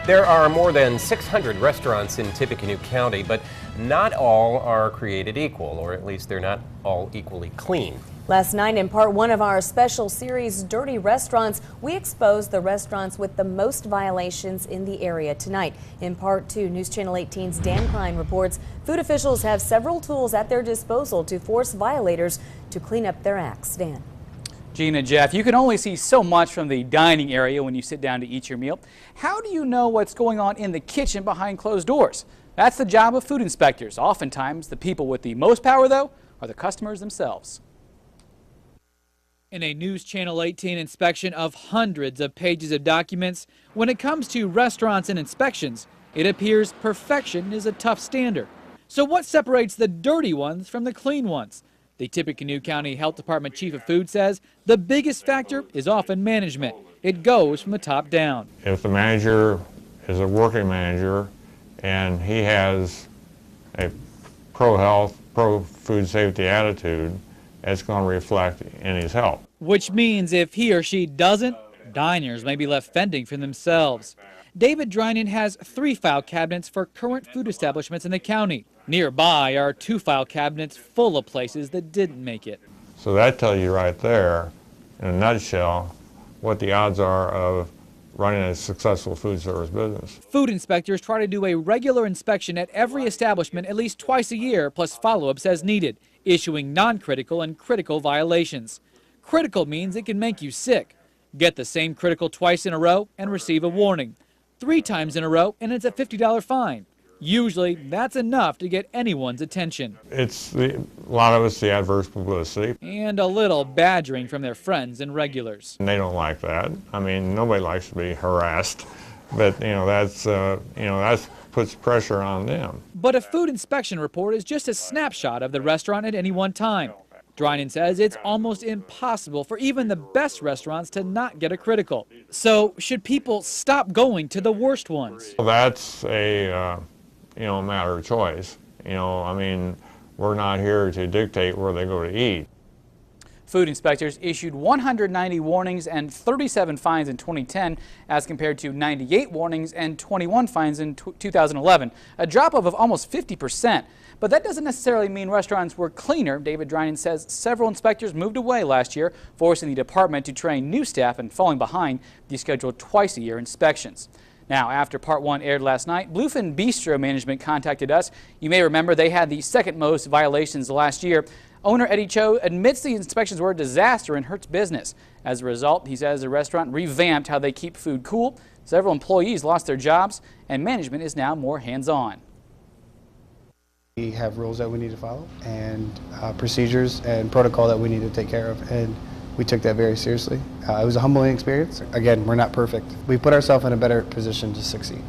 There are more than 600 restaurants in Tippecanoe County, but not all are created equal, or at least they're not all equally clean. Last night, in part one of our special series, Dirty Restaurants, we exposed the restaurants with the most violations in the area. Tonight, in part two, News Channel 18's Dan Klein reports food officials have several tools at their disposal to force violators to clean up their acts. Dan. Gina, Jeff, you can only see so much from the dining area when you sit down to eat your meal. How do you know what's going on in the kitchen behind closed doors? That's the job of food inspectors. Oftentimes, the people with the most power, though, are the customers themselves. In a News Channel 18 inspection of hundreds of pages of documents, when it comes to restaurants and inspections, it appears perfection is a tough standard. So what separates the dirty ones from the clean ones? The Tippecanoe County Health Department Chief of Food says the biggest factor is often management. It goes from the top down. If the manager is a working manager and he has a pro-health, pro-food safety attitude, it's going to reflect in his health. Which means if he or she doesn't, diners may be left fending for themselves. David Drynan has 3 file cabinets for current food establishments in the county. Nearby are 2 file cabinets full of places that didn't make it. So that tells you right there, in a nutshell, what the odds are of running a successful food service business. Food inspectors try to do a regular inspection at every establishment at least twice a year, plus follow-ups as needed, issuing non-critical and critical violations. Critical means it can make you sick. Get the same critical twice in a row and receive a warning. 3 times in a row and it's a $50 fine. Usually that's enough to get anyone's attention. A lot of it's the adverse publicity. And a little badgering from their friends and regulars. And they don't like that. I mean, nobody likes to be harassed, but that puts pressure on them. But a food inspection report is just a snapshot of the restaurant at any one time. Drynan says it's almost impossible for even the best restaurants to not get a critical. So should people stop going to the worst ones? Well, that's a matter of choice. I mean, we're not here to dictate where they go to eat. Food inspectors issued 190 warnings and 37 fines in 2010 as compared to 98 warnings and 21 fines in 2011, a drop of almost 50%. But that doesn't necessarily mean restaurants were cleaner. David Drynan says several inspectors moved away last year, forcing the department to train new staff and falling behind the scheduled twice-a-year inspections. Now, after part one aired last night, Bluefin Bistro management contacted us. You may remember they had the second most violations last year. Owner Eddie Cho admits the inspections were a disaster and hurts business. As a result, he says the restaurant revamped how they keep food cool. Several employees lost their jobs, and management is now more hands-on. We have rules that we need to follow and procedures and protocol that we need to take care of, and we took that very seriously. It was a humbling experience. Again, we're not perfect. We put ourselves in a better position to succeed.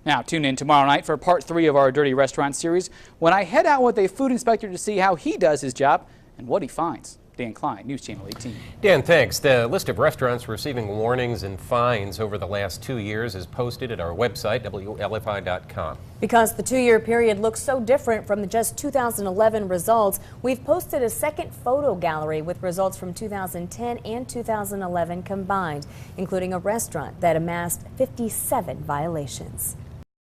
Now, tune in tomorrow night for part 3 of our Dirty Restaurant series when I head out with a food inspector to see how he does his job and what he finds. Dan Klein, News Channel 18. Dan, thanks. The list of restaurants receiving warnings and fines over the last 2 years is posted at our website, WLFI.com. Because the 2-year period looks so different from the just 2011 results, we've posted a second photo gallery with results from 2010 and 2011 combined, including a restaurant that amassed 57 violations.